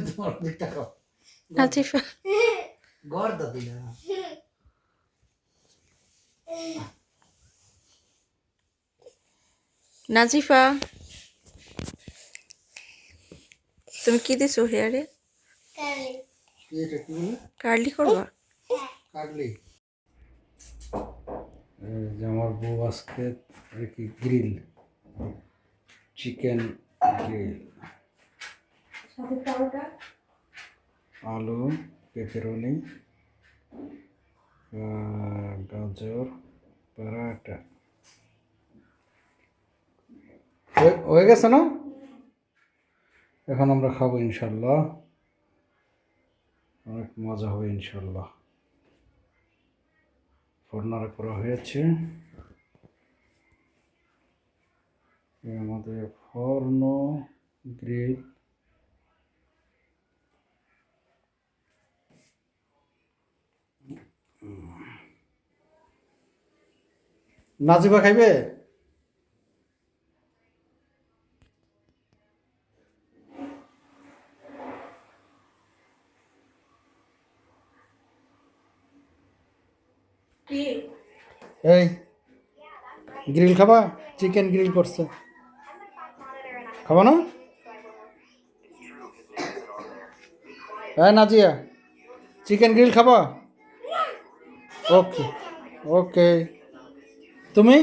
তোমার দিকটা খাও নাজিফা গড় দাদি না নাজিফা তুমি কি দিছো হেয়ারে? এটা কি বলে কার্লি করবা? কাটলি যে আমার বউ আজকে আর কি গ্রিল চিকেন গ্রিল সাথে পরোটা, আলু পেপারোনি গাজর পরাটা হয়ে গেছে না? এখন আমরা খাবো ইনশাল্লাহ, অনেক মজা হবে ইনশাল্লাহ। ফোড়নার করা হয়েছে, আমাদের ফর্ন গ্রিল নাজিবা খাইবে? কি এই গ্রিল খাবা? চিকেন গ্রিল করছে, খাবা না? হ্যাঁ নাজিয়া, চিকেন গ্রিল খাবা? ওকে ওকে, তুমি?